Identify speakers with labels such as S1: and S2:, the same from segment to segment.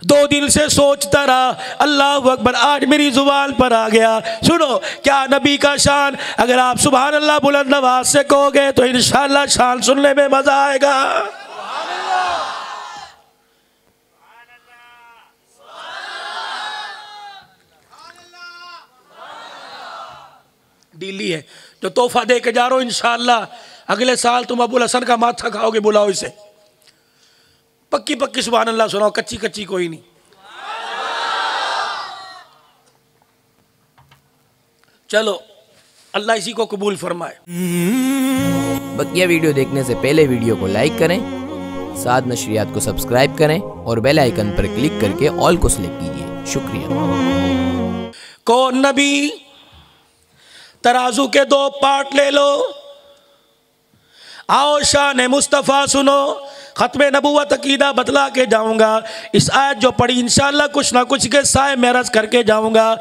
S1: دو دل سے سوچتا رہا، اللہ اکبر، آج میری زبان پر آ گیا۔ سنو کیا نبی کا شان، اگر آپ سبحان اللہ بلند آواز سے کہو گے تو انشاءاللہ شان سننے میں مزہ آئے گا۔ ڈیلی ہے جو تحفہ دے کے جا رہا ہوں، انشاءاللہ اگلے سال تم ابو الحسن کا ماتھا کھاؤ گے، بلاؤ اسے۔ پکی پکی سبحان اللہ سناؤ، کچی کچی کوئی نہیں۔ چلو اللہ اسی کو قبول فرمائے۔
S2: بقیہ ویڈیو دیکھنے سے پہلے ویڈیو کو لائک کریں، ساتھ نشریات کو سبسکرائب کریں اور بیل آئیکن پر کلک کر کے آل کو سلیکٹ کیجئے۔ شکریہ۔
S1: کون نبی؟ ترازو کے دو پارٹ لے لو، آؤ شان مصطفیٰ سنو۔ ختم نبوت عقیدہ بتلا کے جاؤں گا، اس آیت جو پڑھی انشاءاللہ کچھ نہ کچھ کے سائے میں عرض کر کے جاؤں گا۔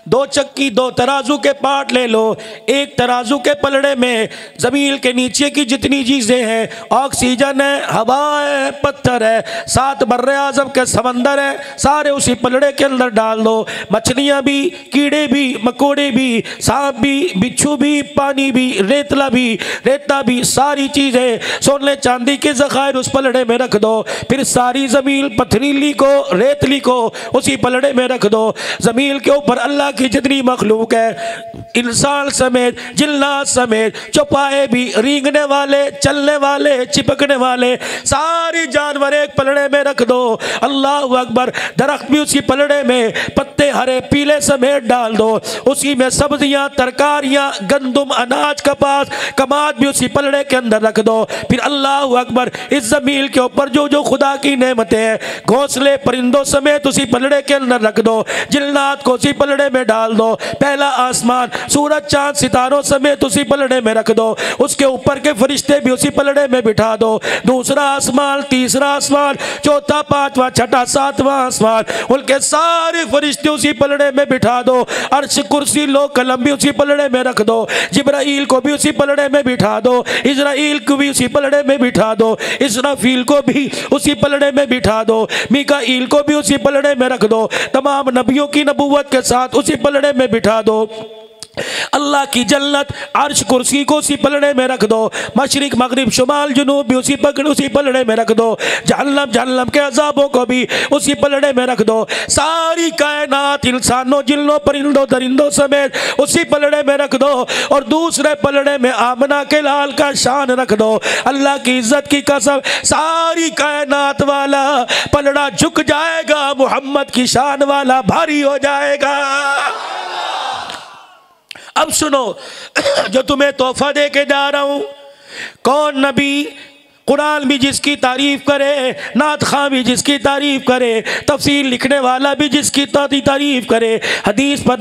S1: دو چکی دو ترازو کے پارٹ لے لو، ایک ترازو کے پلڑے میں زمین کے نیچے کی جتنی چیزیں ہیں، آکسیجن ہے، ہوا ہے، پتھر ہے، 7 بر اعظم کے سمندر ہے، سارے اسی پلڑے کے اندر ڈال دو۔ مچھلیاں بھی، کیڑے بھی، مکوڑے بھی، سانپ بھی، بچھو بھی، پانی بھی، ریتلا بھی، ریتا بھی، ساری چیزیں سونے چاندی کے ذخائر اس پلڑے میں رکھ دو۔ پھر ساری زمین پتھریلی کو، ریتلی کو اسی پلڑے میں رکھ دو۔ زمین کے اوپر اللہ کی جتنی مخلوق ہے، انسان سمیت، جنات سمیت، چوپائے بھی، رینگنے والے، چلنے والے، چپکنے والے، ساری جانور ایک پلڑے میں رکھ دو۔ اللہ اکبر۔ درخت بھی اسی پلڑے میں، پتے ہرے پیلے سمیت ڈال دو۔ اسی میں سبزیاں، ترکاریاں، گندم، اناج، کپاس، کماد بھی اسی پلڑے کے اندر رکھ دو۔ پھر اللہ اکبر، اس زمین کے اوپر جو خدا کی نعمتیں ہیں، گھونسلے پرندوں سمیت اسی پلڑے کے اندر رکھ دو۔ جنات کو اسی پلڑے میں ڈال دو۔ پہلا آسمان سورج چاند ستاروں سمیت اسی پلڑے میں رکھ دو۔ اس کے اوپر کے فرشتے بھی اسی پلڑے میں بٹھا دو۔ دوسرا آسمان، تیسرا آسمان، چوتھا، پانچواں، چھٹا، ساتواں آسمان، ان کے سارے فرشتے اسی پلڑے میں بٹھا دو۔ عرش، کرسی، لوح قلم بھی اسی پلڑے میں رکھ دو۔ جبرائیل کو بھی اسی پلڑے میں بٹھا دو۔ اسرائیل کو بھی اسی پلڑے میں بٹھا دو۔ اسرافیل کو بھی اسی پلڑے میں بٹھا دو۔ میکائیل کو بھی اسی پلڑے میں رکھ دو۔ تمام نبیوں کی نبوت کے ساتھ اسی پلڑے میں بٹھا دو۔ اللہ کی جنت، عرش، کرسی کو اسی پلڑے میں رکھ دو۔ مشرق، مغرب، شمال، جنوب بھی اسی پلڑے میں رکھ دو۔ جہنم کے عذابوں کو بھی اسی پلڑے میں رکھ دو۔ ساری کائنات، انسانوں، جنوں، پرندوں، درندوں سمیت اسی پلڑے میں رکھ دو۔ اور دوسرے پلڑے میں آمنہ کے لال کا شان رکھ دو۔ اللہ کی عزت کی قسم، ساری کائنات والا پلڑا جھک جائے گا، محمد کی شان والا بھاری ہو جائے گا۔ اب سنو جو تمہیں تحفہ دے کے جا رہا ہوں، کون نبی؟ قرآن بھی جس کی تعریف کرے، نعت خواں بھی جس کی تعریف کرے، تفسیر لکھنے والا بھی جس کی تعریف کرے، حدیث پر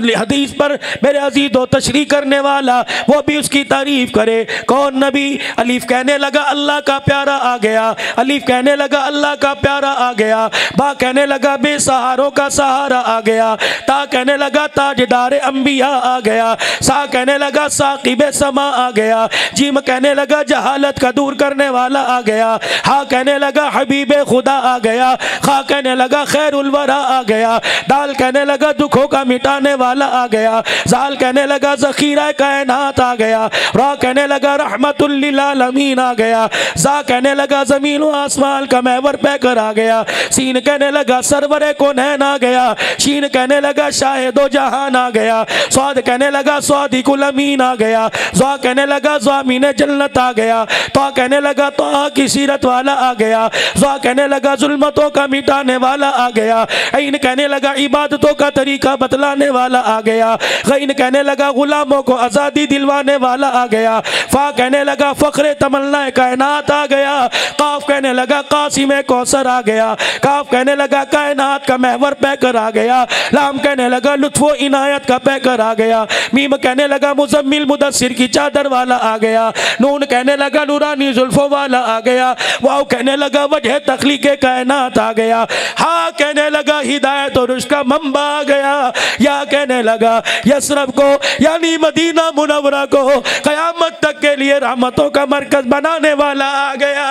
S1: میرے عزیز و تشریح کرنے والا وہ بھی اس کی تعریف کرے۔ کون نبی؟ الف کہنے لگا اللہ کا پیارا آ گیا، الف کہنے لگا اللہ کا پیارا آ گیا، با کہنے لگا بے سہاروں کا سہارا آ گیا، تا کہنے لگا تاجدار انبیاء آ گیا، سا کہنے لگا ساقب سما آ گیا، جیم کہنے لگا جہالت کا دور کرنے والا آ گیا، ہاں کہنے لگا حبیب خدا آ گیا، خا کہنے لگا خیر الورا آ گیا، دال کہنے لگا دکھوں کا مٹانے والا آ گیا، زال کہنے لگا ذخیرہ کائنات آ گیا، را کہنے لگا رحمت للعالمین آ گیا، زا کہنے لگا زمین و آسمان کا محور پہ کر آ گیا، سین کہنے لگا سرور کونین آ گیا، شین کہنے لگا شاہد و جہان آ گیا، سعد کہنے لگا صادق الامین آ گیا، زا کہنے لگا ضامن جنت آ گیا، تو کہنے لگا تو کی سیرت والا آ گیا، زا کہنے لگا ظلمتوں کا مٹانے والا آ گیا، عین کہنے لگا عبادتوں کا طریقہ بتلانے والا آ گیا، غین کہنے لگا غلاموں کو آزادی دلوانے والا آ گیا، فا کہنے لگا فخر تمنا کائنات آ گیا، قاف کہنے لگا قاسم کوثر آ گیا، کاف کہنے لگا کائنات کا محور پہ کر آ گیا، لام کہنے لگا لطف و عنایت کا پہ کر آ گیا، میم کہنے لگا مزمل مدثر کی چادر والا آ گیا، نون کہنے لگا نورانی زلفوں والا آ گیا، واو کہنے لگا وجہ تخلیق کائنات آ گیا، ہاں کہنے لگا ہدایت اور رشد کا منبع آ گیا، یا کہنے لگا یثرب کو یعنی مدینہ منورہ کو قیامت تک کے لیے رحمتوں کا مرکز بنانے والا آ گیا۔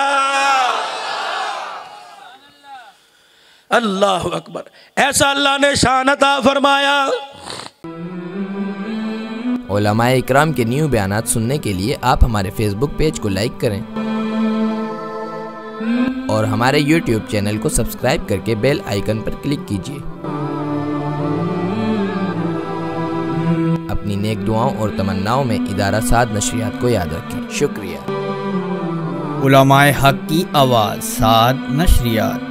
S1: اللہ اکبر، ایسا اللہ نے شان عطا فرمایا۔
S2: علماء اکرام کے نیو بیانات سننے کے لیے آپ ہمارے فیس بک پیج کو لائک کریں اور ہمارے یوٹیوب چینل کو سبسکرائب کر کے بیل آئیکن پر کلک کیجیے۔ اپنی نیک دعاؤں اور تمناؤں میں ادارہ سعد نشریات کو یاد رکھیں۔ شکریہ۔
S3: علماء حق کی آواز، سعد نشریات۔